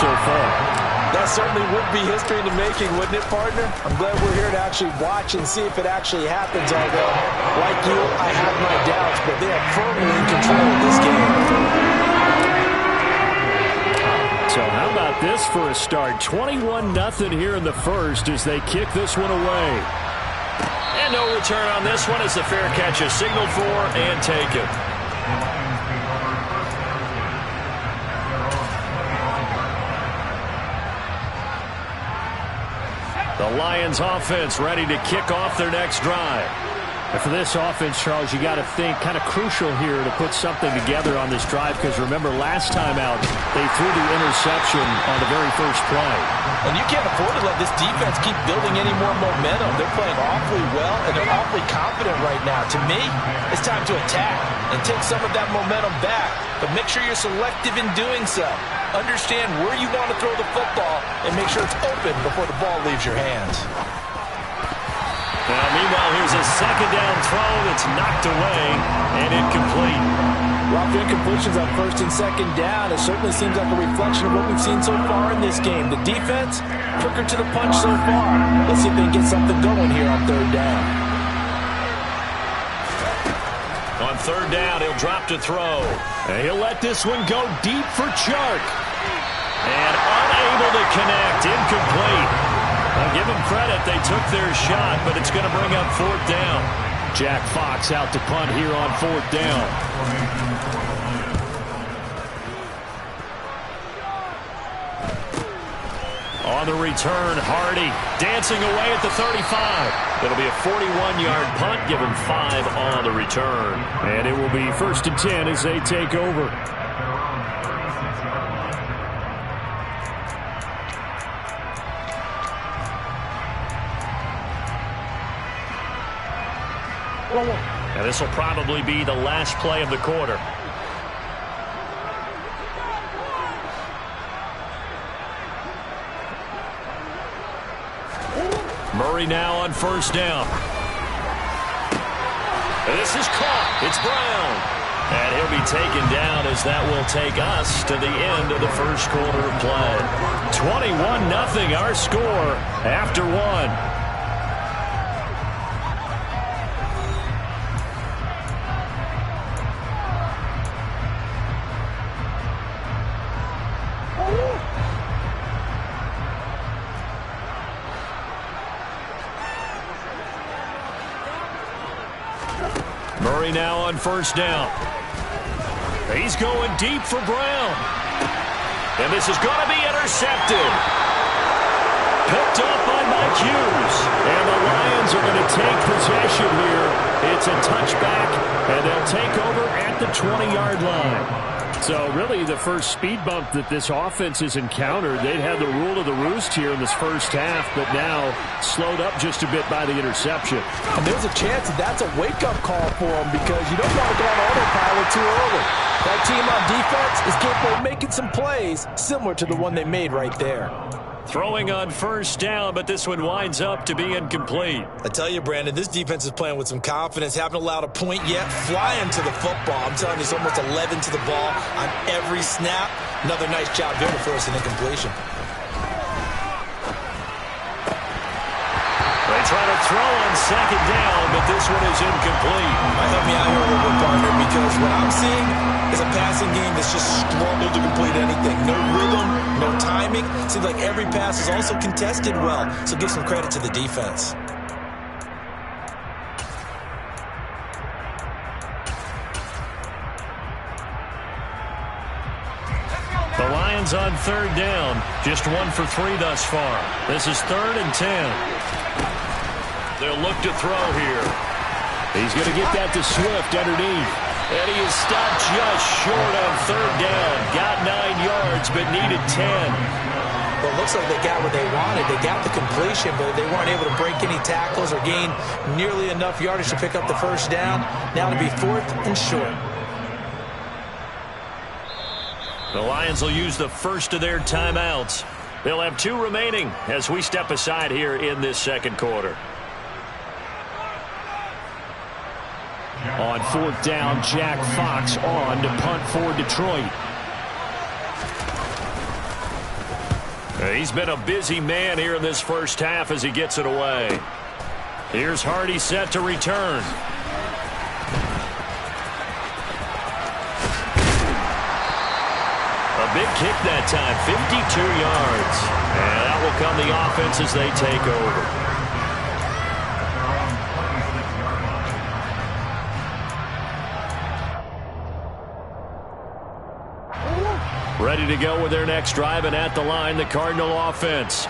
so far. That certainly would be history in the making, wouldn't it, partner? I'm glad we're here to actually watch and see if it actually happens, although, like you, I have my doubts, but they are firmly in control of this game. So how about this for a start? 21-0 here in the first as they kick this one away. And no return on this one as the fair catch is signaled for and taken. The Lions offense ready to kick off their next drive. And for this offense, Charles, you got to think kind of crucial here to put something together on this drive because remember last time out they threw the interception on the very first play. And you can't afford to let this defense keep building any more momentum. They're playing awfully well and they're awfully confident right now. To me, it's time to attack and take some of that momentum back, but make sure you're selective in doing so. Understand where you want to throw the football and make sure it's open before the ball leaves your hands. Now, meanwhile, here's a second down throw that's knocked away and incomplete. Rough incompletions on first and second down. It certainly seems like a reflection of what we've seen so far in this game. The defense, quicker to the punch so far. Let's see if they can get something going here on third down. On third down, he'll drop to throw. And he'll let this one go deep for Chark. And unable to connect, incomplete. I'll give them credit. They took their shot, but it's going to bring up fourth down. Jack Fox out to punt here on fourth down. On the return, Hardy dancing away at the 35. It'll be a 41-yard punt, give him 5 on the return. And it will be 1st and 10 as they take over. Now this will probably be the last play of the quarter. Murray now on first down. And this is caught. It's Brown. And he'll be taken down as that will take us to the end of the first quarter of play. 21-0 our score after one. Murray now on first down. He's going deep for Brown. And this is going to be intercepted. Picked up by Mike Hughes. And the Lions are going to take possession here. It's a touchback, and they'll take over at the 20-yard line. So really the first speed bump that this offense has encountered, they'd had the rule of the roost here in this first half, but now slowed up just a bit by the interception. And there's a chance that that's a wake-up call for them because you don't want to go on autopilot too early. That team on defense is capable of making some plays similar to the one they made right there. Throwing on first down, but this one winds up to be incomplete. I tell you, Brandon, this defense is playing with some confidence. Haven't allowed a point yet. Flying to the football. I'm telling you, it's almost 11 to the ball on every snap. Another nice job there to force an incompletion. They try to throw on second down, but this one is incomplete. Help me out here a little bit, partner, because what I'm seeing is a passing game that's just struggled to complete anything. No rhythm, no timing. Seems like every pass is also contested well, so give some credit to the defense. The Lions on third down, just 1 for 3 thus far. This is 3rd and 10. They'll look to throw here. He's going to get that to Swift underneath. And he is stopped just short on third down. Got 9 yards, but needed 10. Well, it looks like they got what they wanted. They got the completion, but they weren't able to break any tackles or gain nearly enough yardage to pick up the first down. Now to be 4th and short. The Lions will use the first of their timeouts. They'll have 2 remaining as we step aside here in this second quarter. On fourth down, Jack Fox on to punt for Detroit. He's been a busy man here in this first half as he gets it away. Here's Hardy set to return. A big kick that time, 52 yards. And that will come the offense as they take over. Ready to go with their next drive, and at the line, the Cardinal offense.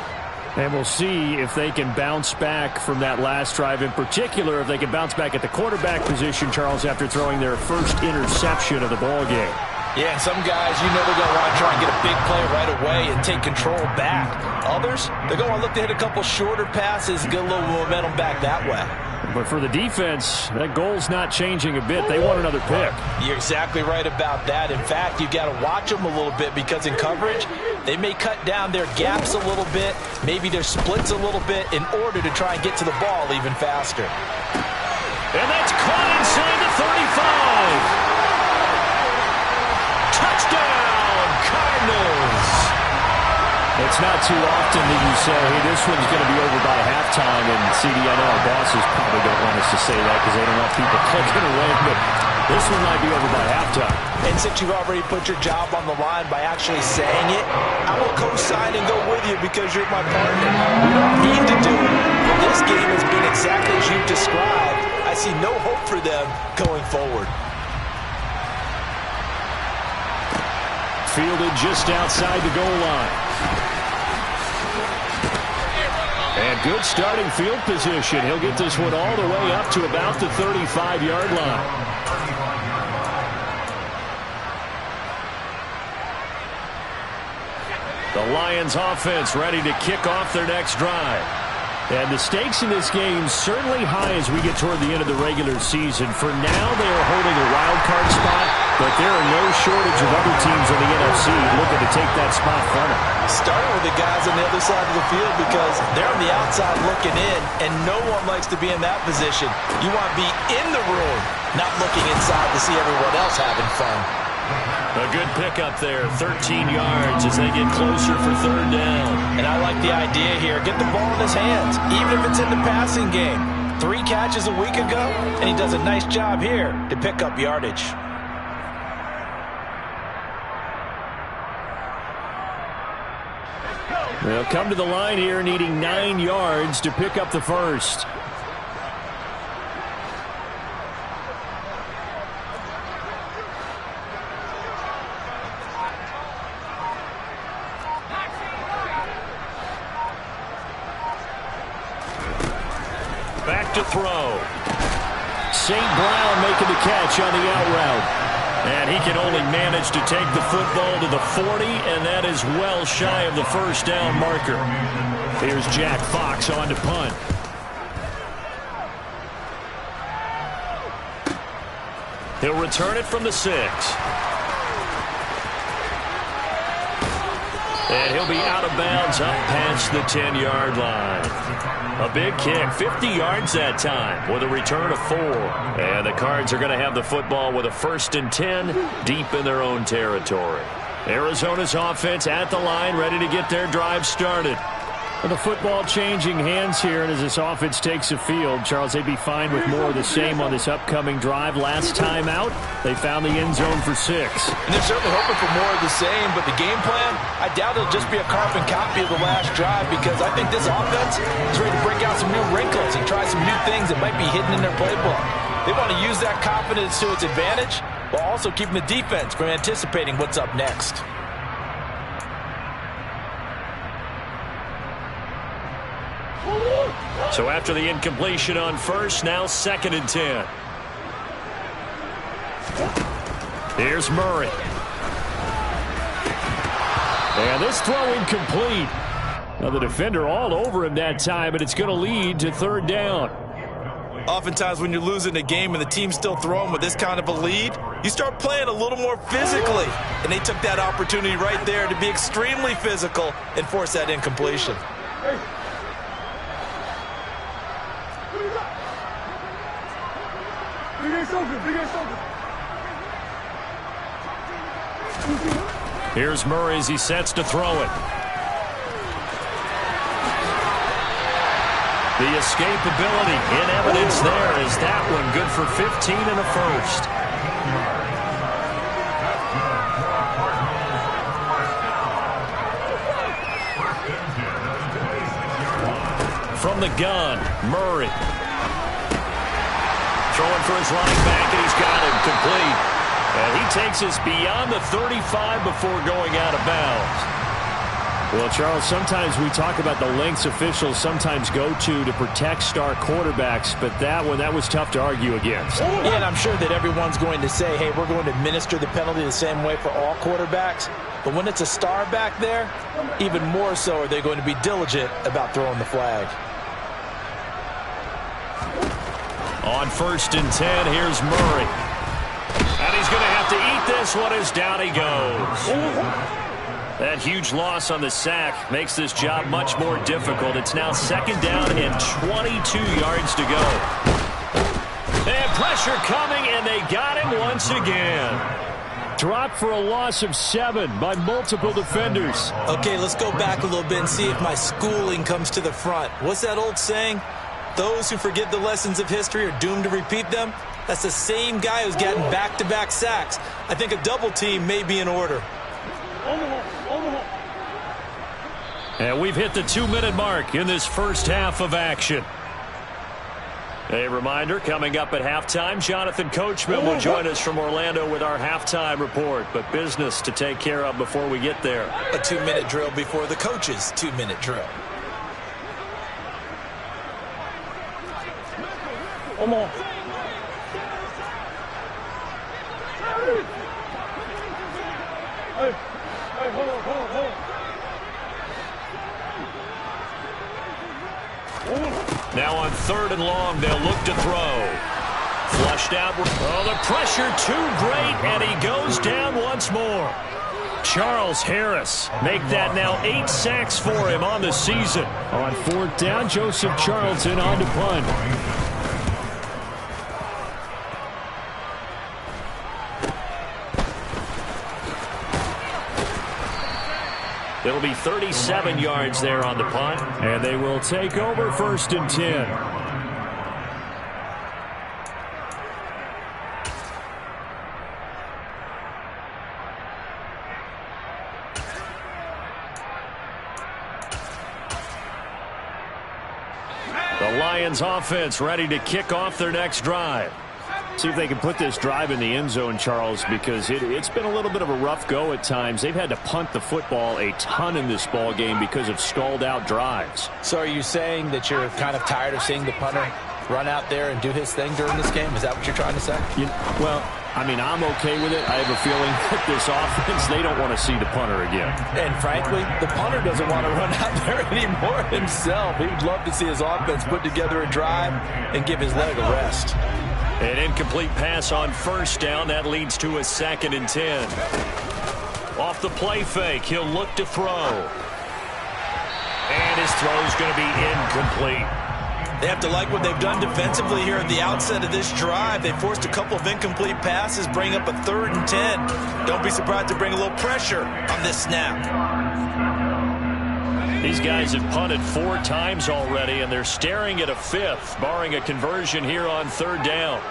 And we'll see if they can bounce back from that last drive. In particular, if they can bounce back at the quarterback position, Charles, after throwing their first interception of the ball game. Yeah, some guys, you know they're going to want to try and get a big play right away and take control back. Others, they're going to look to hit a couple shorter passes and get a little momentum back that way. But for the defense, that goal's not changing a bit. They want another pick. You're exactly right about that. In fact, you've got to watch them a little bit because in coverage, they may cut down their gaps a little bit, maybe their splits a little bit in order to try and get to the ball even faster. And that's caught inside the 35. Touchdown, Cardinals. It's not too often that you say, hey, this one's going to be over by halftime, and CD, I know our bosses probably don't want us to say that because they don't want people clicking away, but this one might be over by halftime. And since you've already put your job on the line by actually saying it, I will co-sign and go with you because you're my partner. We don't need to do it, but this game has been exactly as you've described. I see no hope for them going forward. Fielded just outside the goal line. And good starting field position. He'll get this one all the way up to about the 35-yard line. The Lions offense ready to kick off their next drive. And the stakes in this game certainly high as we get toward the end of the regular season. For now, they are holding a wild card spot, but there are no shortage of other teams in the NFC looking to take that spot from them. Starting with the guys on the other side of the field because they're on the outside looking in, and no one likes to be in that position. You want to be in the room, not looking inside to see everyone else having fun. A good pickup there, 13 yards as they get closer for third down. And I like the idea here. Get the ball in his hands, even if it's in the passing game. 3 catches a week ago, and he does a nice job here to pick up yardage. They'll come to the line here needing 9 yards to pick up the first. Back to throw. St. Brown making the catch on the out route. And he can only manage to take the football to the 40, and that is well shy of the first down marker. Here's Jack Fox on to punt. He'll return it from the 6. And he'll be out of bounds up past the 10-yard line. A big kick, 50 yards that time with a return of 4. And the Cards are going to have the football with a 1st and 10 deep in their own territory. Arizona's offense at the line, ready to get their drive started. Well, the football changing hands here, and as this offense takes the field, Charles, they'd be fine with more of the same on this upcoming drive. Last time out, they found the end zone for 6. And they're certainly hoping for more of the same, but the game plan, I doubt it'll just be a carbon copy of the last drive because I think this offense is ready to break out some new wrinkles and try some new things that might be hidden in their playbook. They want to use that confidence to its advantage while also keeping the defense from anticipating what's up next. So after the incompletion on first, now 2nd and 10. Here's Murray. And this throw incomplete. Now the defender all over him that time, and it's going to lead to 3rd down. Oftentimes when you're losing a game and the team's still throwing with this kind of a lead, you start playing a little more physically. And they took that opportunity right there to be extremely physical and force that incompletion. Here's Murray as he sets to throw it. The escapability in evidence there is that one good for 15 and a first. From the gun, Murray. Throwing for his running back, and he's got him complete. And he takes us beyond the 35 before going out of bounds. Well, Charles, sometimes we talk about the lengths officials sometimes go to protect star quarterbacks, but that was tough to argue against. Yeah, and I'm sure that everyone's going to say, hey, we're going to administer the penalty the same way for all quarterbacks. But when it's a star back there, even more so are they going to be diligent about throwing the flag. On 1st and 10, here's Murray. And he's going to have to eat this one as down he goes. That huge loss on the sack makes this job much more difficult. It's now 2nd down and 22 yards to go. And pressure coming, and they got him once again. Dropped for a loss of 7 by multiple defenders. Okay, let's go back a little bit and see if my schooling comes to the front. What's that old saying? Those who forget the lessons of history are doomed to repeat them. That's the same guy who's getting back-to-back sacks. I think a double team may be in order. And we've hit the 2-minute mark in this first half of action. A reminder, coming up at halftime, Jonathan Coachman will join us from Orlando with our halftime report. But business to take care of before we get there. A 2-minute drill before the coach's 2-minute drill. Now on 3rd and long, they'll look to throw. Flushed out. Oh, the pressure too great, and he goes down once more. Charles Harris make that now 8 sacks for him on the season. On 4th down, Joseph Charlton on to punt. It'll be 37 yards there on the punt, and they will take over 1st and 10. The Lions offense ready to kick off their next drive. See if they can put this drive in the end zone, Charles, because it's been a little bit of a rough go at times. They've had to punt the football a ton in this ball game because of stalled-out drives. So are you saying that you're kind of tired of seeing the punter run out there and do his thing during this game? Is that what you're trying to say? Well, I mean, I'm okay with it. I have a feeling that this offense, they don't want to see the punter again. And frankly, the punter doesn't want to run out there anymore himself. He would love to see his offense put together a drive and give his leg a rest. An incomplete pass on 1st down. That leads to a 2nd and 10. Off the play fake, he'll look to throw. And his throw's going to be incomplete. They have to like what they've done defensively here at the outset of this drive. They forced a couple of incomplete passes, bring up a 3rd and 10. Don't be surprised to bring a little pressure on this snap. These guys have punted 4 times already, and they're staring at a 5th, barring a conversion here on 3rd down.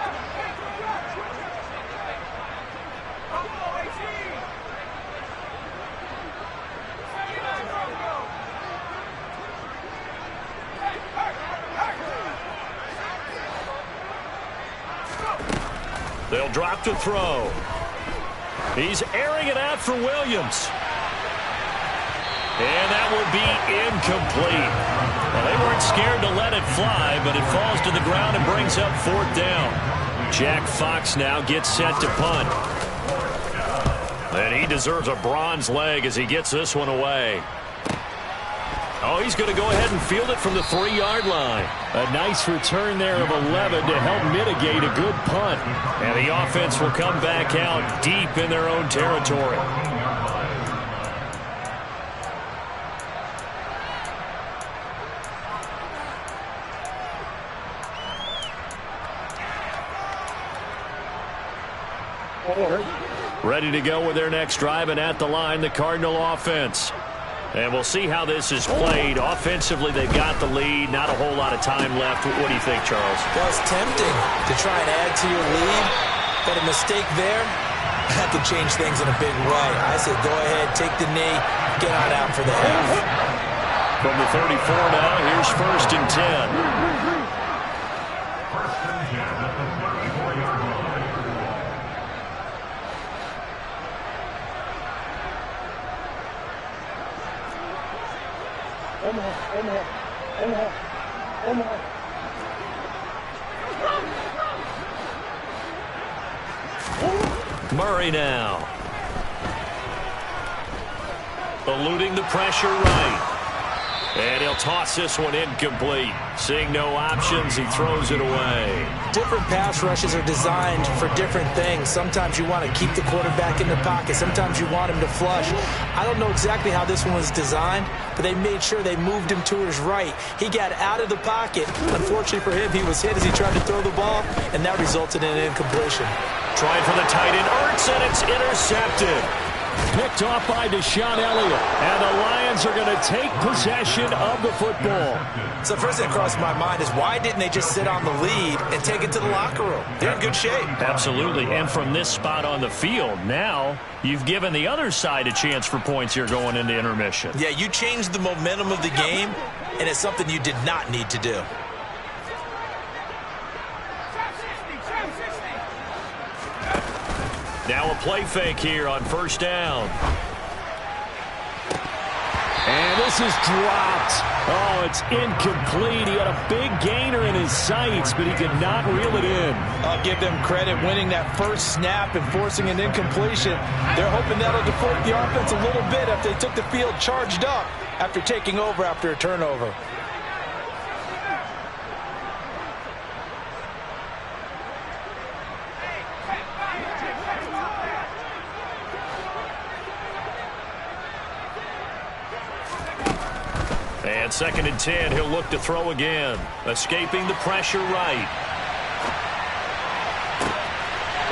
They'll drop to throw. He's airing it out for Williams. And that will be incomplete. Well, they weren't scared to let it fly, but it falls to the ground and brings up 4th down. Jack Fox now gets set to punt. And he deserves a bronze leg as he gets this one away. Oh, he's going to go ahead and field it from the 3-yard line. A nice return there of 11 to help mitigate a good punt. And the offense will come back out deep in their own territory. Ready to go with their next drive, and at the line, the Cardinal offense. And we'll see how this is played. Offensively, they've got the lead. Not a whole lot of time left. What do you think, Charles? Well, it's tempting to try and add to your lead, but a mistake there, that could change things in a big way. I said go ahead, take the knee, get on out for the half. From the 34 now, here's 1st and 10. Murray now. Eluding the pressure right. And he'll toss this one incomplete. Seeing no options, he throws it away. Different pass rushes are designed for different things. Sometimes you want to keep the quarterback in the pocket. Sometimes you want him to flush. I don't know exactly how this one was designed, but they made sure they moved him to his right. He got out of the pocket. Unfortunately for him, he was hit as he tried to throw the ball, and that resulted in an incompletion. Trying for the tight end, Ertz, and it's intercepted. Picked off by Deshaun Elliott. And the Lions are going to take possession of the football. So first thing that crossed my mind is why didn't they just sit on the lead and take it to the locker room? They're in good shape. Absolutely. And from this spot on the field, now you've given the other side a chance for points here going into intermission. Yeah, you changed the momentum of the game, and it's something you did not need to do. Now a play fake here on 1st down. And this is dropped. Oh, it's incomplete. He had a big gainer in his sights, but he could not reel it in. I'll give them credit winning that first snap and forcing an incompletion. They're hoping that'll deflate the offense a little bit if they took the field charged up after taking over after a turnover. And 2nd and 10, he'll look to throw again. Escaping the pressure right.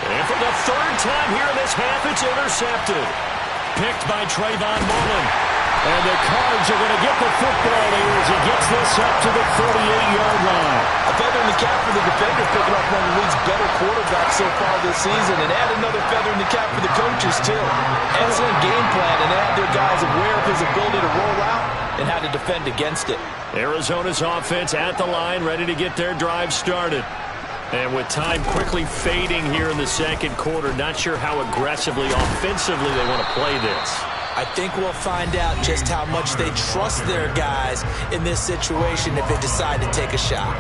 And for the 3rd time here in this half, it's intercepted. Picked by Trayvon Mullen. And the Cards are going to get the football here as he gets this up to the 48-yard line. A feather in the cap for the defender, picking up one of the league's better quarterbacks so far this season. And add another feather in the cap for the coaches, too. Excellent game plan, and they had their guys aware of his ability to roll out and how to defend against it. Arizona's offense at the line, ready to get their drive started. And with time quickly fading here in the 2nd quarter, not sure how aggressively, offensively they want to play this. I think we'll find out just how much they trust their guys in this situation if they decide to take a shot.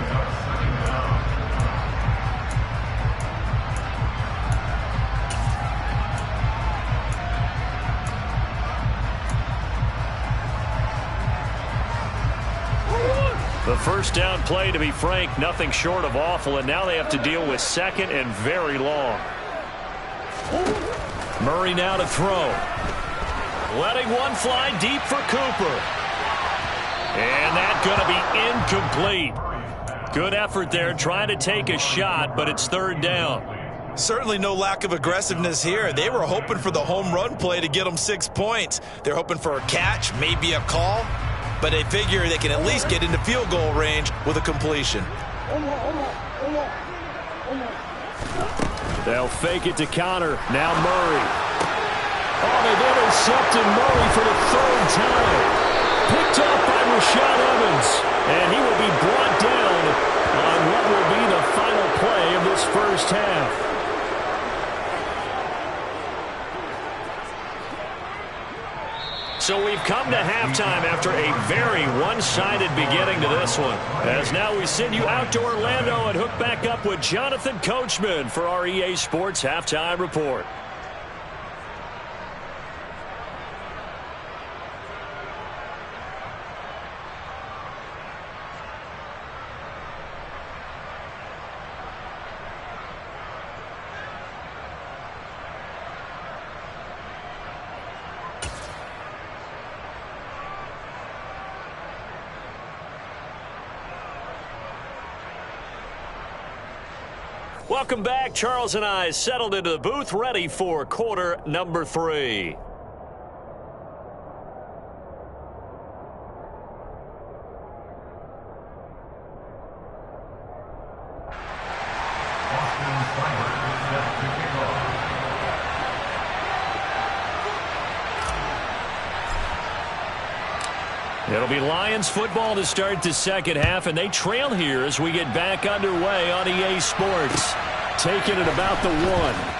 The 1st down play, to be frank, nothing short of awful, and now they have to deal with 2nd and very long. Murray now to throw. Letting one fly deep for Cooper. And that's going to be incomplete. Good effort there, trying to take a shot, but it's 3rd down. Certainly no lack of aggressiveness here. They were hoping for the home run play to get them 6 points. They're hoping for a catch, maybe a call, but they figure they can at least get into field goal range with a completion. They'll fake it to Connor. Now Murray. Oh, they've intercepted Murray for the 3rd time. Picked up by Rashaan Evans. And he will be brought down on what will be the final play of this 1st half. So we've come to halftime after a very one-sided beginning to this one. As now we send you out to Orlando and hook back up with Jonathan Coachman for our EA Sports Halftime Report. Welcome back. Charles and I settled into the booth, ready for quarter number 3. It'll be Lions football to start the second half, and they trail here as we get back underway on EA Sports. Taking it about the 1.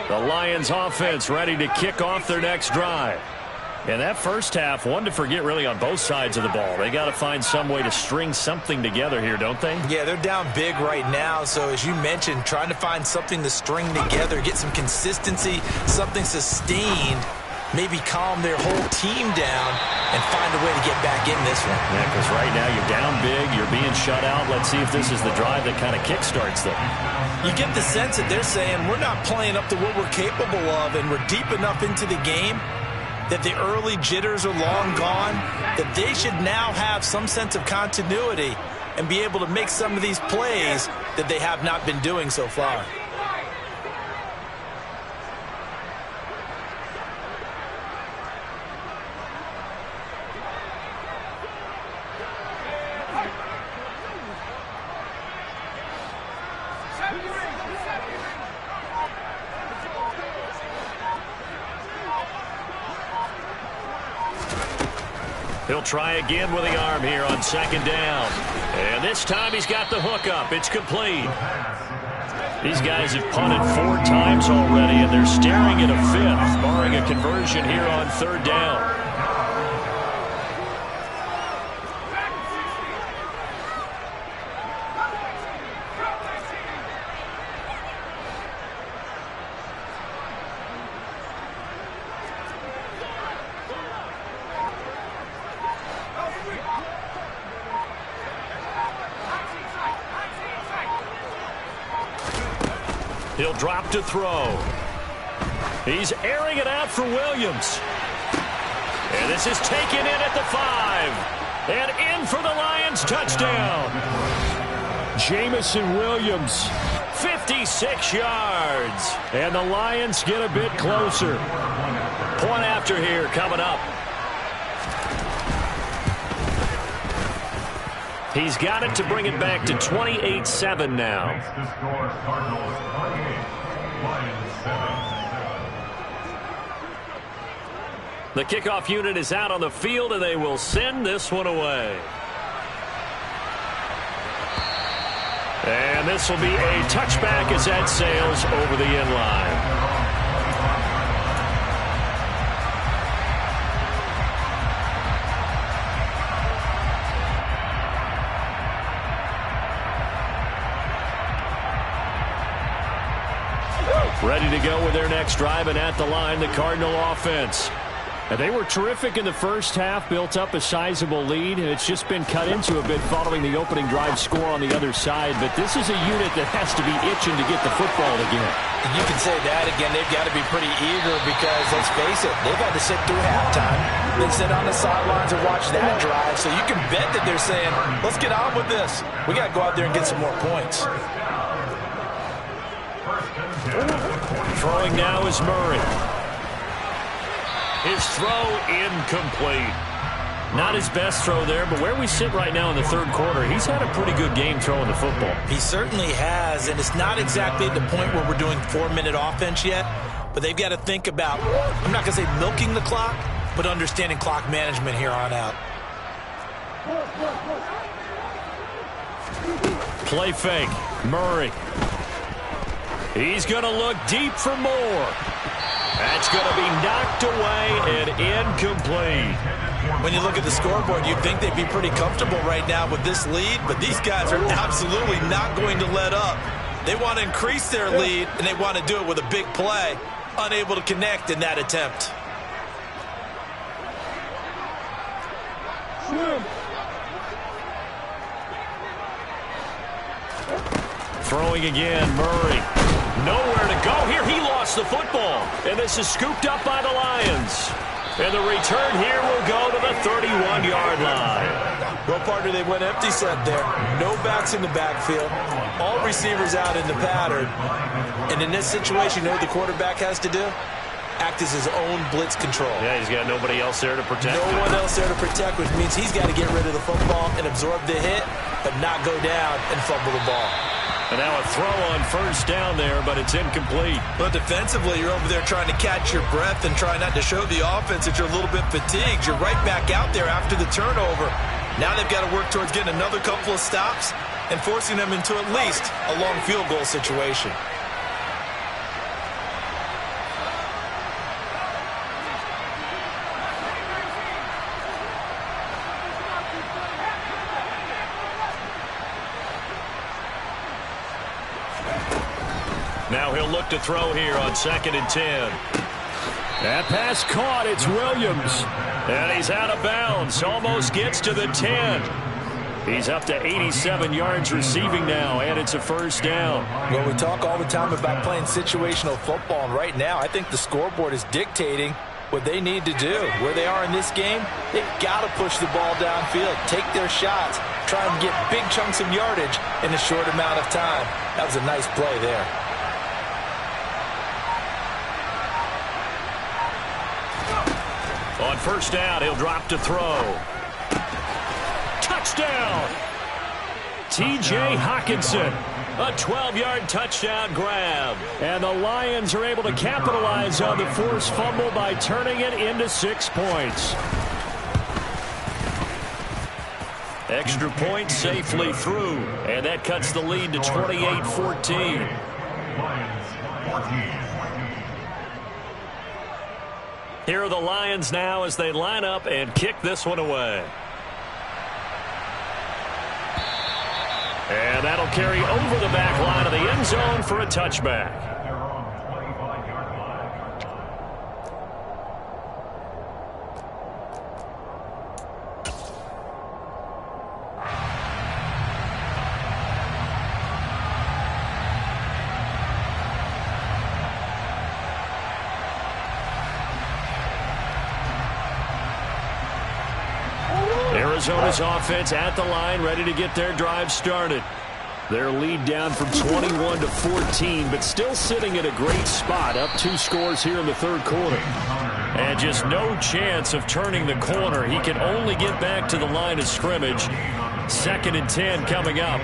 The Lions offense ready to kick off their next drive. And that first half, one to forget really on both sides of the ball. They got to find some way to string something together here, don't they? Yeah, they're down big right now. So as you mentioned, trying to find something to string together, get some consistency, something sustained, maybe calm their whole team down and find a way to get back in this one. Yeah, because right now you're down big, you're being shut out. Let's see if this is the drive that kind of kickstarts them. You get the sense that they're saying we're not playing up to what we're capable of, and we're deep enough into the game that the early jitters are long gone, that they should now have some sense of continuity and be able to make some of these plays that they have not been doing so far. He'll try again with the arm here on second down. And this time he's got the hook up. It's complete. These guys have punted 4 times already, and they're staring at a 5th, barring a conversion here on third down. He'll drop to throw. He's airing it out for Williams. And this is taken in at the 5. And in for the Lions touchdown. Jamison Williams, 56 yards. And the Lions get a bit closer. Point after here coming up. He's got it to bring it back to 28-7 now. The kickoff unit is out on the field, and they will send this one away. And this will be a touchback as that sails over the end line. Ready to go with their next drive, and at the line, the Cardinal offense. And they were terrific in the first half, built up a sizable lead, and it's just been cut into a bit following the opening drive score on the other side. But this is a unit that has to be itching to get the football again. You can say that again. They've got to be pretty eager because, let's face it, they've had to sit through halftime, then sit on the sidelines and watch that drive. So you can bet that they're saying, let's get on with this. We got to go out there and get some more points. Throwing now is Murray. His throw incomplete. Not his best throw there, but where we sit right now in the third quarter, he's had a pretty good game throwing the football. He certainly has, and it's not exactly at the point where we're doing 4-minute offense yet, but they've got to think about, I'm not going to say milking the clock, but understanding clock management here on out. Play fake. Murray. He's going to look deep for more. That's going to be knocked away and incomplete. When you look at the scoreboard, you'd think they'd be pretty comfortable right now with this lead, but these guys are absolutely not going to let up. They want to increase their lead, and they want to do it with a big play. Unable to connect in that attempt. Throwing again, Murray. Nowhere to go here. He lost the football. And this is scooped up by the Lions. And the return here will go to the 31-yard line. Well, partner, they went empty set there. No backs in the backfield. All receivers out in the pattern. And in this situation, you know what the quarterback has to do? Act as his own blitz control. Yeah, he's got nobody else there to protect. No one else there to protect, which means he's got to get rid of the football and absorb the hit, but not go down and fumble the ball. And now a throw on first down there, but it's incomplete. But defensively, you're over there trying to catch your breath and try not to show the offense that you're a little bit fatigued. You're right back out there after the turnover. Now they've got to work towards getting another couple of stops and forcing them into at least a long field goal situation. Now he'll look to throw here on 2nd and 10. That pass caught. It's Williams. And he's out of bounds. Almost gets to the 10. He's up to 87 yards receiving now, and it's a first down. Well, we talk all the time about playing situational football, and right now I think the scoreboard is dictating what they need to do. Where they are in this game, they've got to push the ball downfield, take their shots, try and get big chunks of yardage in a short amount of time. That was a nice play there. On first down, he'll drop to throw. Touchdown! T.J. Hockenson, a 12-yard touchdown grab. And the Lions are able to capitalize on the forced fumble by turning it into 6 points. Extra point safely through, and that cuts the lead to 28-14. Here are the Lions now as they line up and kick this one away. And that'll carry over the back line of the end zone for a touchback. Arizona's offense at the line, ready to get their drive started. Their lead down from 21 to 14, but still sitting at a great spot, up 2 scores here in the third quarter. And just no chance of turning the corner. He can only get back to the line of scrimmage. 2nd and 10 coming up.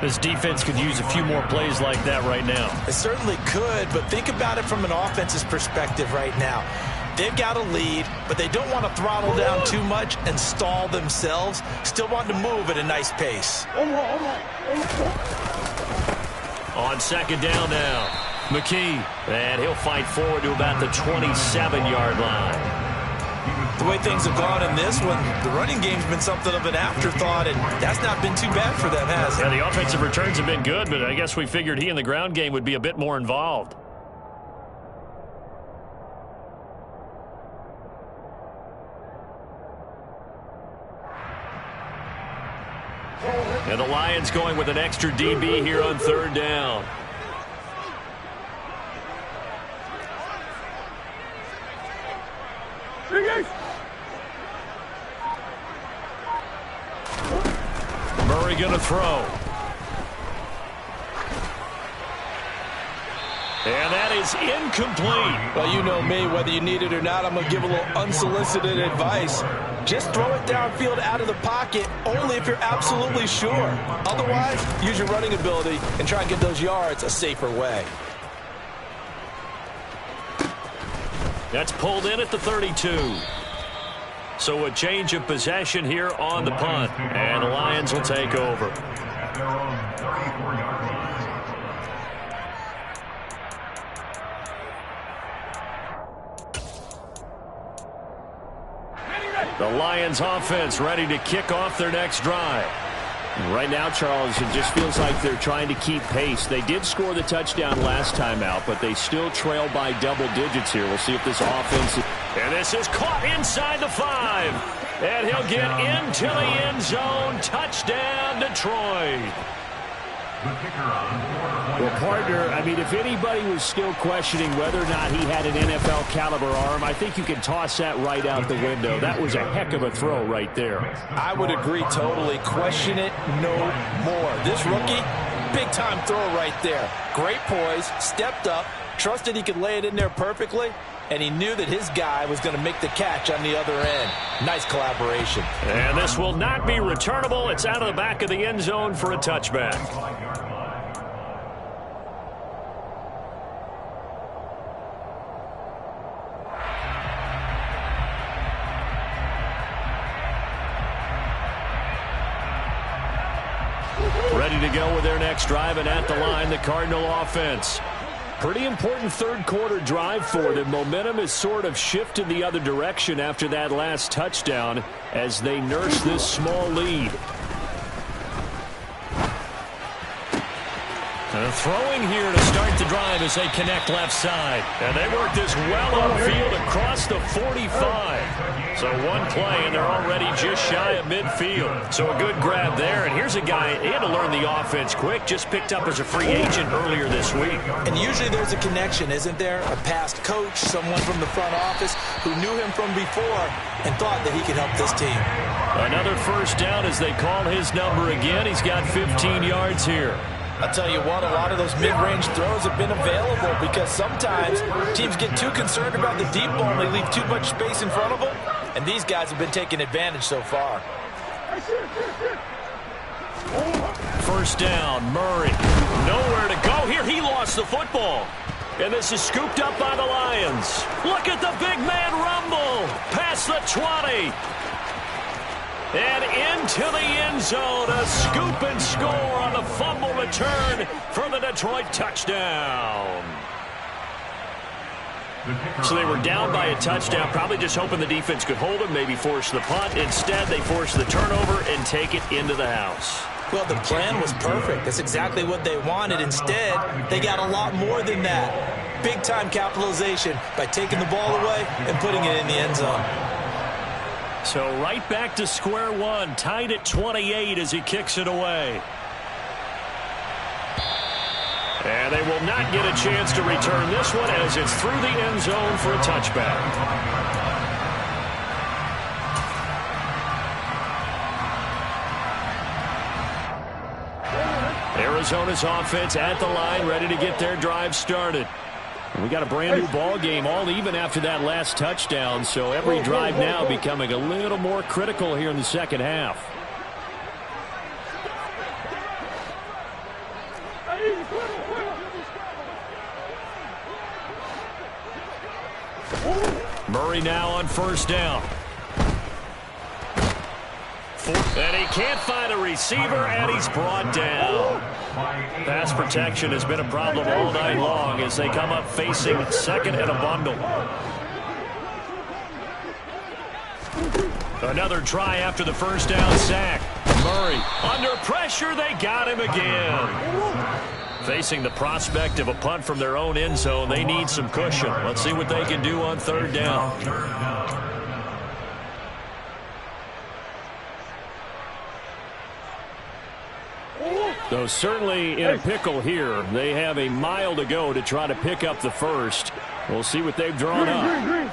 This defense could use a few more plays like that right now. It certainly could, but think about it from an offense's perspective right now. They've got a lead, but they don't want to throttle down too much and stall themselves. Still want to move at a nice pace. On 2nd down now, McKee. And he'll fight forward to about the 27-yard line. The way things have gone in this one, the running game's been something of an afterthought, and that's not been too bad for them, has it? Yeah, the offensive returns have been good, but I guess we figured he in the ground game would be a bit more involved. And the Lions going with an extra DB here on 3rd down. Murray going to throw. And that is incomplete. Well, you know me, whether you need it or not, I'm going to give a little unsolicited advice. Just throw it downfield out of the pocket only if you're absolutely sure. Otherwise, use your running ability and try and get those yards a safer way. That's pulled in at the 32. So a change of possession here on the punt. And the Lions will take over. The Lions offense ready to kick off their next drive. Right now, Charles, it just feels like they're trying to keep pace. They did score the touchdown last time out, but they still trail by double digits here. We'll see if this offense... And this is caught inside the 5. And he'll get into the end zone. Touchdown, Detroit. Well, partner, I mean, if anybody was still questioning whether or not he had an NFL caliber arm, I think you can toss that right out the window. That was a heck of a throw right there. I would agree totally. Question it no more. This rookie, big-time throw right there. Great poise, stepped up, trusted he could lay it in there perfectly, and he knew that his guy was going to make the catch on the other end. Nice collaboration. And this will not be returnable. It's out of the back of the end zone for a touchback. Ready to go with their next drive, and at the line, the Cardinal offense. Pretty important third quarter drive for them. Momentum has sort of shifted the other direction after that last touchdown as they nurse this small lead. Throwing here to start the drive as they connect left side. And they work this well upfield across the 45. So one play, and they're already just shy of midfield. So a good grab there. And here's a guy, he had to learn the offense quick, just picked up as a free agent earlier this week. And usually there's a connection, isn't there? A past coach, someone from the front office who knew him from before and thought that he could help this team. Another first down as they call his number again. He's got 15 yards here. I'll tell you what, a lot of those mid-range throws have been available because sometimes teams get too concerned about the deep ball and they leave too much space in front of them, and these guys have been taking advantage so far. First down, Murray. Nowhere to go here. He lost the football. And this is scooped up by the Lions. Look at the big man rumble. Past the 20. And into the end zone, a scoop and score on the fumble return for the Detroit touchdown. So they were down by a touchdown, probably just hoping the defense could hold them, maybe force the punt. Instead, they forced the turnover and take it into the house. Well, the plan was perfect. That's exactly what they wanted. Instead, they got a lot more than that. Big-time capitalization by taking the ball away and putting it in the end zone. So right back to square one, tied at 28 as he kicks it away. And they will not get a chance to return this one as it's through the end zone for a touchback. Arizona's offense at the line, ready to get their drive started. We got a brand new ball game, all even after that last touchdown, so every drive now becoming a little more critical here in the second half. Murray now on first down. And he can't find a receiver, and he's brought down. Pass protection has been a problem all night long as they come up facing second and a bundle. Another try after the first down sack. Murray under pressure, they got him again. Facing the prospect of a punt from their own end zone, they need some cushion. Let's see what they can do on third down. Though certainly in a pickle here, they have a mile to go to try to pick up the first. We'll see what they've drawn up.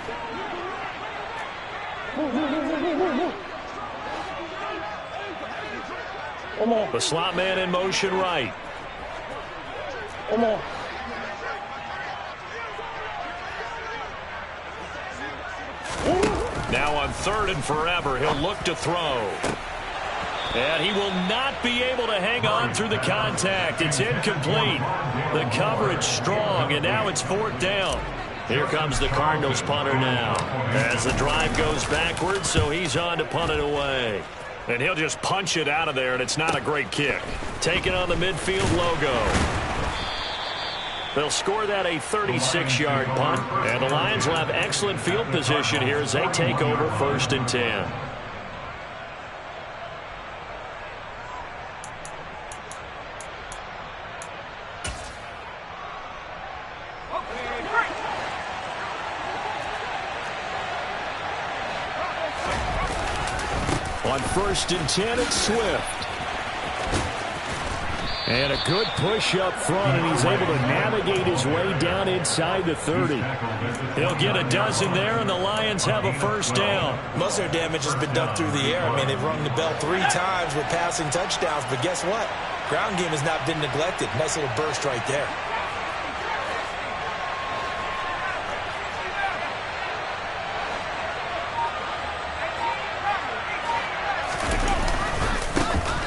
The slot man in motion right. Now on third and forever, he'll look to throw. And he will not be able to hang on through the contact. It's incomplete. The coverage strong, and now it's fourth down. Here comes the Cardinals punter now. As the drive goes backwards, so he's on to punt it away. And he'll just punch it out of there, and it's not a great kick. Taking on the midfield logo. They'll score that a 36-yard punt. And the Lions will have excellent field position here as they take over first and 10. On first and 10, it's Swift. And a good push up front, and he's able to navigate his way down inside the 30. He'll get a dozen there, and the Lions have a first down. Most of their damage has been done through the air. I mean, they've rung the bell 3 times with passing touchdowns, but guess what? Ground game has not been neglected. Nice little burst right there.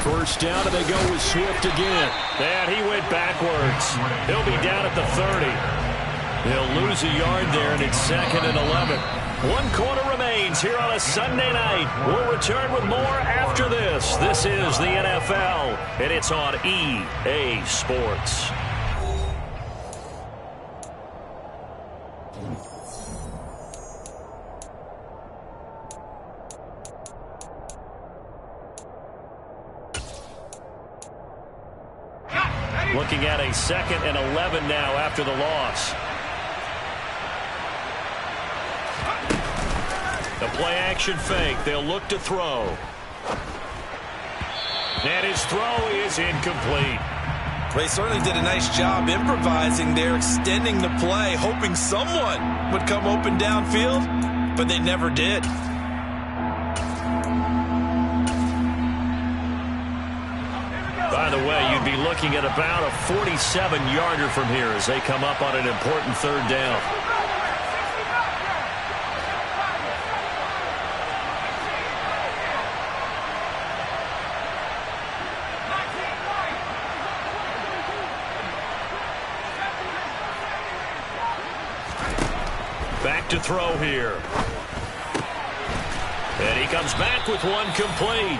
First down, and they go with Swift again. And he went backwards. He'll be down at the 30. He'll lose a yard there, and it's 2nd and 11. 1 quarter remains here on a Sunday night. We'll return with more after this. This is the NFL, and it's on EA Sports. Looking at a 2nd and 11 now after the loss. The play action fake. They'll look to throw. And his throw is incomplete. They certainly did a nice job improvising there, extending the play, hoping someone would come open downfield, but they never did. By the way, you'd be looking at about a 47-yarder from here as they come up on an important 3rd down. Back to throw here. And he comes back with one complete.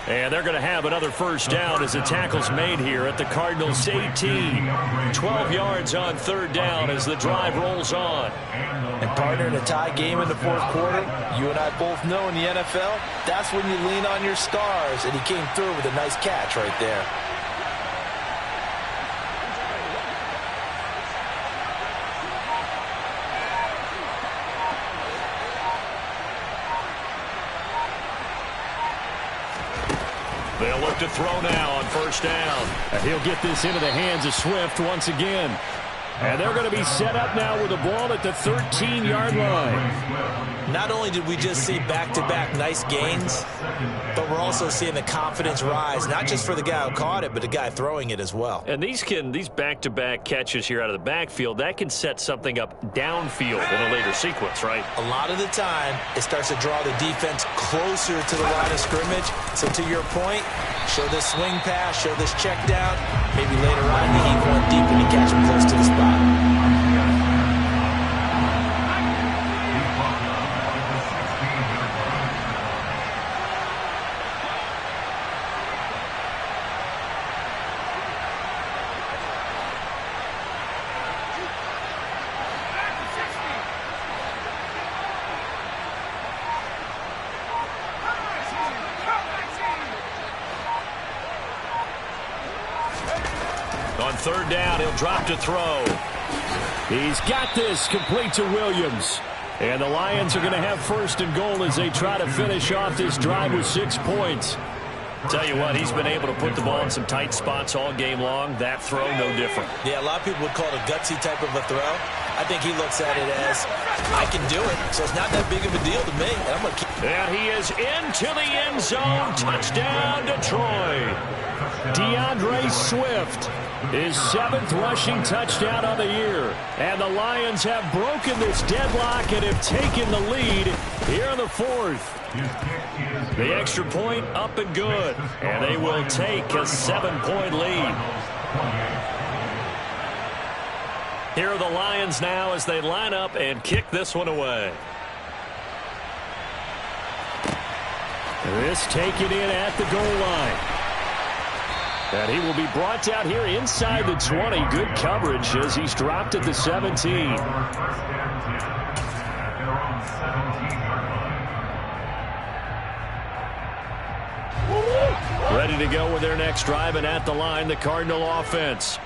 And they're going to have another first down as the tackle's made here at the Cardinals' 18. 12 yards on 3rd down as the drive rolls on. And partner, in a tie game in the 4th quarter, you and I both know in the NFL, that's when you lean on your stars. And he came through with a nice catch right there. They'll look to throw now on 1st down. And he'll get this into the hands of Swift once again. And they're going to be set up now with the ball at the 13-yard line. Not only did we just see back-to-back nice gains, but we're also seeing the confidence rise, not just for the guy who caught it, but the guy throwing it as well. And these back-to-back catches here out of the backfield, that can set something up downfield in a later sequence, right? A lot of the time, it starts to draw the defense closer to the line of scrimmage. So to your point, show this swing pass, show this check down. Maybe later on, you heave one deep and you catch him close to the spot. On 3rd down, he'll drop to throw. He's got this complete to Williams. And the Lions are going to have 1st and goal as they try to finish off this drive with 6 points. Tell you what, he's been able to put the ball in some tight spots all game long. That throw, no different. Yeah, a lot of people would call it a gutsy type of a throw. I think he looks at it as, I can do it, so it's not that big of a deal to me. I'm gonna keep. And he is into the end zone. Touchdown, Detroit. DeAndre Swift, his 7th rushing touchdown of the year. And the Lions have broken this deadlock and have taken the lead here in the 4th. The extra point up and good. And they will take a 7-point lead. Here are the Lions now as they line up and kick this one away. This taken in at the goal line. And he will be brought down here inside the 20. Good coverage as he's dropped at the 17. Ready to go with their next drive, and at the line, the Cardinal offense.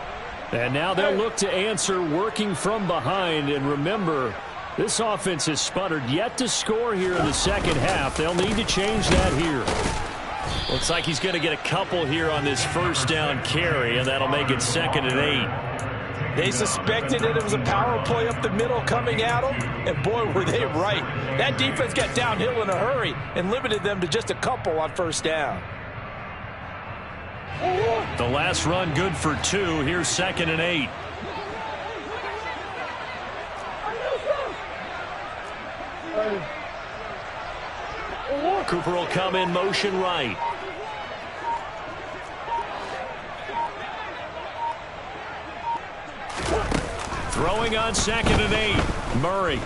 And now they'll look to answer working from behind. And remember, this offense has sputtered yet to score here in the second half. They'll need to change that here. Looks like he's going to get a couple here on this first down carry, and that'll make it 2nd and 8. They suspected that it was a power play up the middle coming at them, and boy, were they right. That defense got downhill in a hurry and limited them to just a couple on first down. The last run good for 2. Here's 2nd and 8. Cooper will come in motion right. Throwing on 2nd and 8. Murray.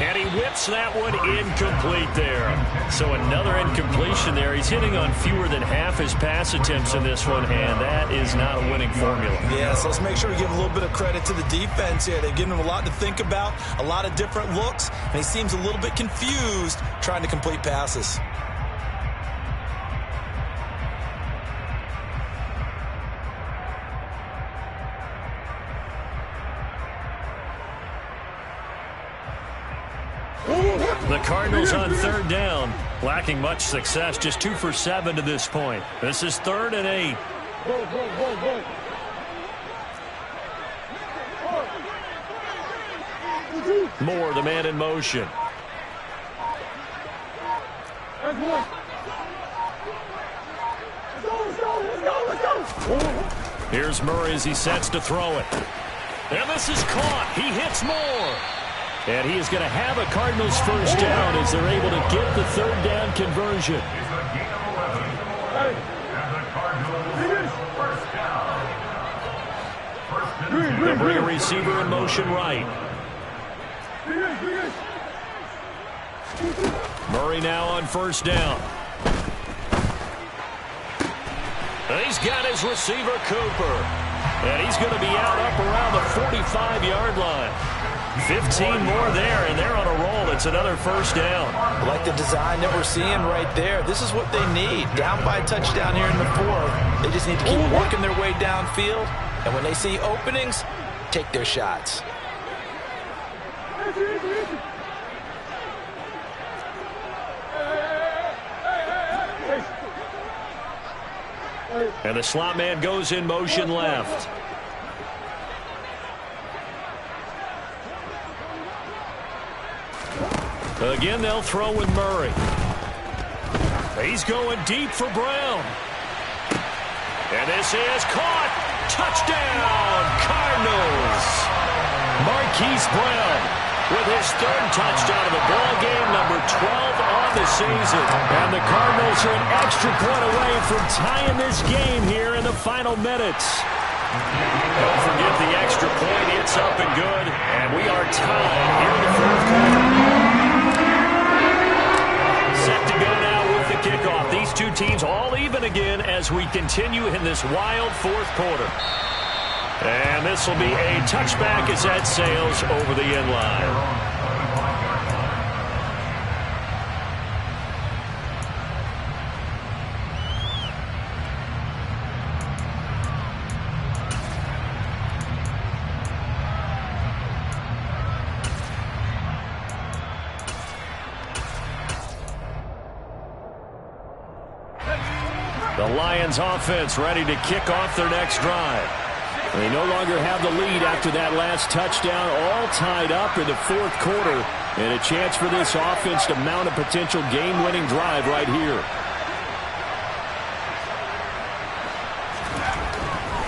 And he whips that one incomplete there. So another incompletion there. He's hitting on fewer than half his pass attempts in this one, and that is not a winning formula. Yeah, so let's make sure we give a little bit of credit to the defense here. They've given him a lot to think about, a lot of different looks, and he seems a little bit confused trying to complete passes. The Cardinals on 3rd down, lacking much success, just 2 for 7 to this point. This is 3rd and 8. Moore, the man in motion. Here's Murray as he sets to throw it. And this is caught. He hits Moore. And he is going to have a Cardinals first down as they're able to get the 3rd down conversion. They'll bring a receiver in motion right. Murray now on first down. And he's got his receiver, Cooper. And he's going to be out up around the 45-yard line. 15 more there, and they're on a roll. It's another first down. I like the design that we're seeing right there. This is what they need. Down by a touchdown here in the 4th. They just need to keep working their way downfield. And when they see openings, take their shots. And the slot man goes in motion left. Again, they'll throw with Murray. He's going deep for Brown. And this is caught. Touchdown, Cardinals. Marquise Brown with his 3rd touchdown of the ball game, number 12 on the season. And the Cardinals are an extra point away from tying this game here in the final minutes. Don't forget the extra point. It's up and good. And we are tied here in the 4th quarter. Set to go now with the kickoff. These two teams all even again as we continue in this wild 4th quarter. And this will be a touchback as that sails over the end line. The Lions offense ready to kick off their next drive. They no longer have the lead after that last touchdown, all tied up in the 4th quarter, and a chance for this offense to mount a potential game-winning drive right here.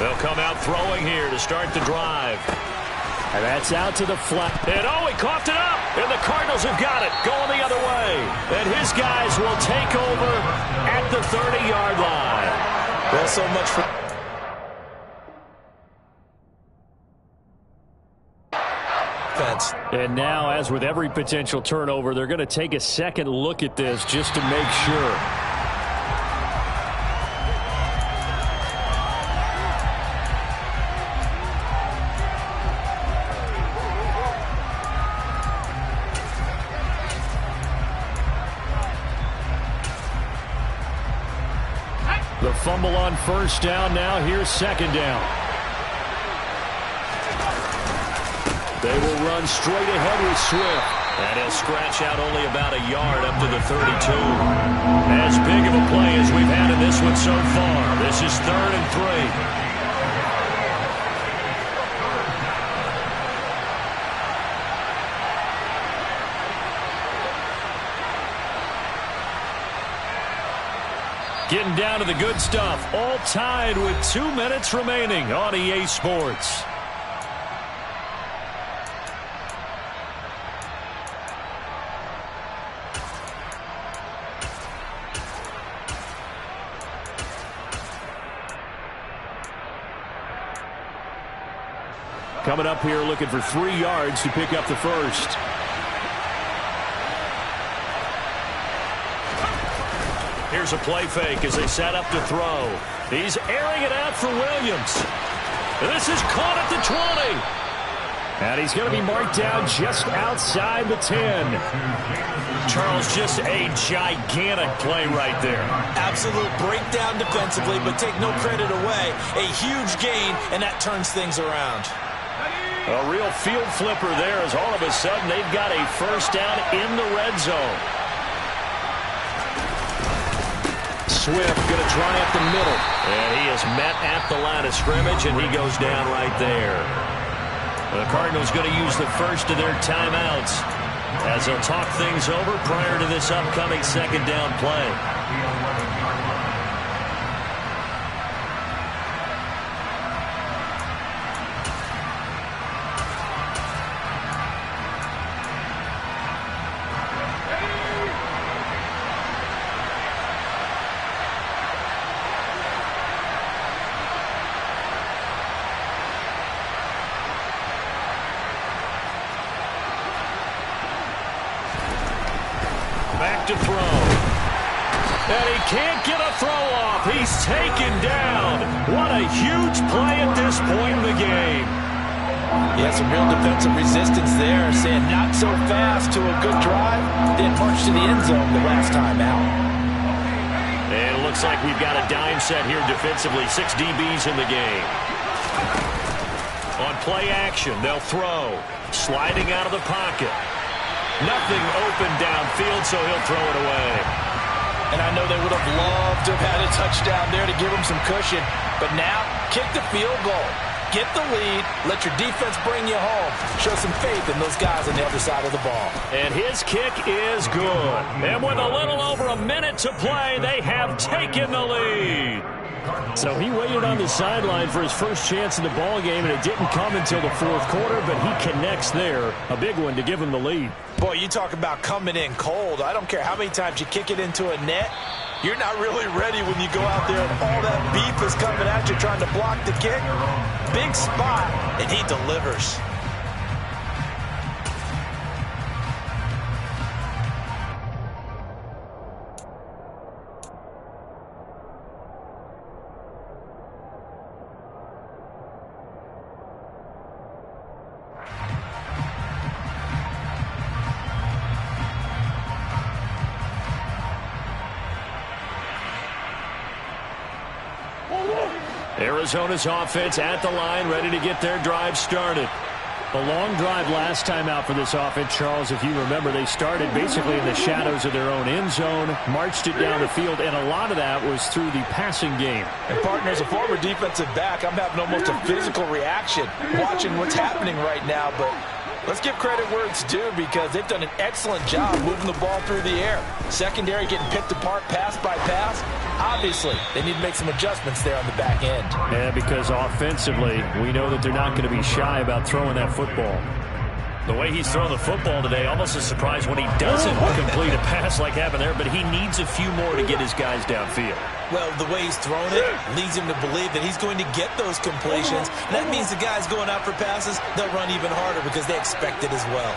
They'll come out throwing here to start the drive. And that's out to the flat. And oh, he coughed it up. And the Cardinals have got it. Going the other way. And his guys will take over at the 30-yard line. Well, so much for defense. And now, as with every potential turnover, they're going to take a second look at this just to make sure. The fumble on first down. Now here's 2nd down. They will run straight ahead with Swift. And he'll scratch out only about a yard up to the 32. As big of a play as we've had in this one so far. This is 3rd and 3. Getting down to the good stuff. All tied with 2 minutes remaining on EA Sports. Coming up here looking for 3 yards to pick up the first. Here's a play fake as they set up to throw. He's airing it out for Williams. This is caught at the 20. And he's going to be marked down just outside the 10. Charles, just a gigantic play right there. Absolute breakdown defensively, but take no credit away. A huge gain, and that turns things around. A real field flipper there as all of a sudden they've got a first down in the red zone. Swift going to try up the middle. And he is met at the line of scrimmage, and he goes down right there. The Cardinals going to use the first of their timeouts as they'll talk things over prior to this upcoming second down play. To throw. And he can't get a throw off. He's taken down. What a huge play at this point in the game. Yeah, some real defensive resistance there, saying not so fast to a good drive, then march to the end zone the last time out. And it looks like we've got a dime set here defensively. 6 DBs in the game. On play action, they'll throw. Sliding out of the pocket. Nothing open downfield, so he'll throw it away. And I know they would have loved to have had a touchdown there to give him some cushion. But now, kick the field goal. Get the lead. Let your defense bring you home. Show some faith in those guys on the other side of the ball. And his kick is good. And with a little over a minute to play, they have taken the lead. So he waited on the sideline for his first chance in the ball game, and it didn't come until the 4th quarter, but he connects there. A big one to give him the lead. Boy, you talk about coming in cold. I don't care how many times you kick it into a net. You're not really ready when you go out there and all that beef is coming at you trying to block the kick. Big spot, and he delivers. Arizona's offense at the line, ready to get their drive started. A long drive last time out for this offense, Charles. If you remember, they started basically in the shadows of their own end zone, marched it down the field, and a lot of that was through the passing game. And, partner, as a former defensive back, I'm having almost a physical reaction watching what's happening right now, but let's give credit where it's due because they've done an excellent job moving the ball through the air. Secondary getting picked apart pass by pass. Obviously, they need to make some adjustments there on the back end. Yeah, because offensively, we know that they're not going to be shy about throwing that football. The way he's throwing the football today, almost a surprise when he doesn't complete a pass like happened there, but he needs a few more to get his guys downfield. Well, the way he's thrown it leads him to believe that he's going to get those completions. And that means the guys going out for passes, they'll run even harder because they expect it as well.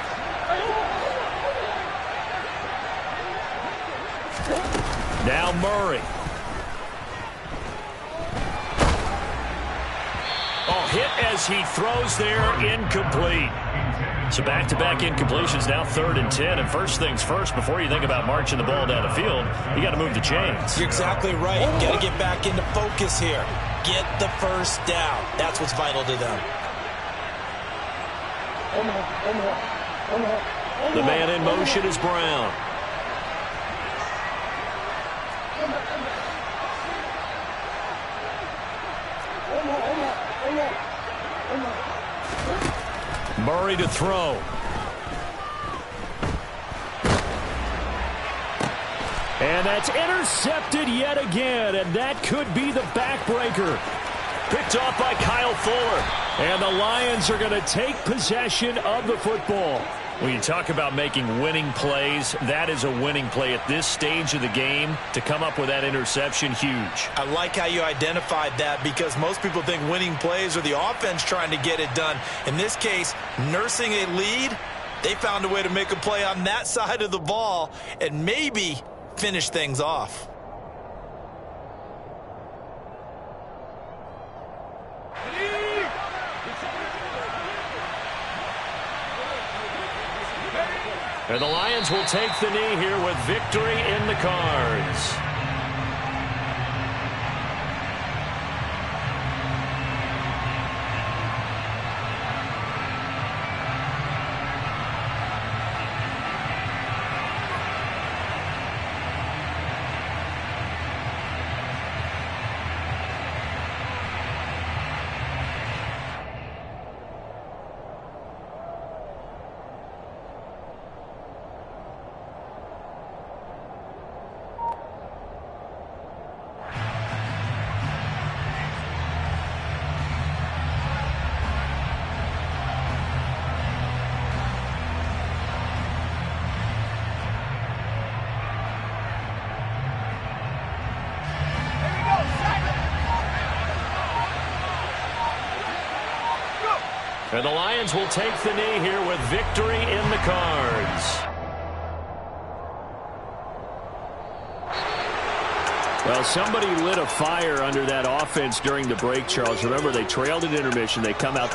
Now Murray. Oh, hit as he throws there, incomplete. So back-to-back incompletions, now 3rd and 10. And first things first, before you think about marching the ball down the field, you got to move the chains. You're exactly right. You got to get back into focus here. Get the first down. That's what's vital to them. The man in motion is Brown. Murray to throw. And that's intercepted yet again, and that could be the backbreaker. Picked off by Kyle Fuller. And the Lions are going to take possession of the football. When you talk about making winning plays, that is a winning play at this stage of the game. To come up with that interception, huge. I like how you identified that, because most people think winning plays are the offense trying to get it done. In this case, nursing a lead, they found a way to make a play on that side of the ball and maybe finish things off. And the Lions will take the knee here with victory in the cards. And the Lions will take the knee here with victory in the cards. Well, somebody lit a fire under that offense during the break, Charles. Remember, they trailed at intermission. They come out, they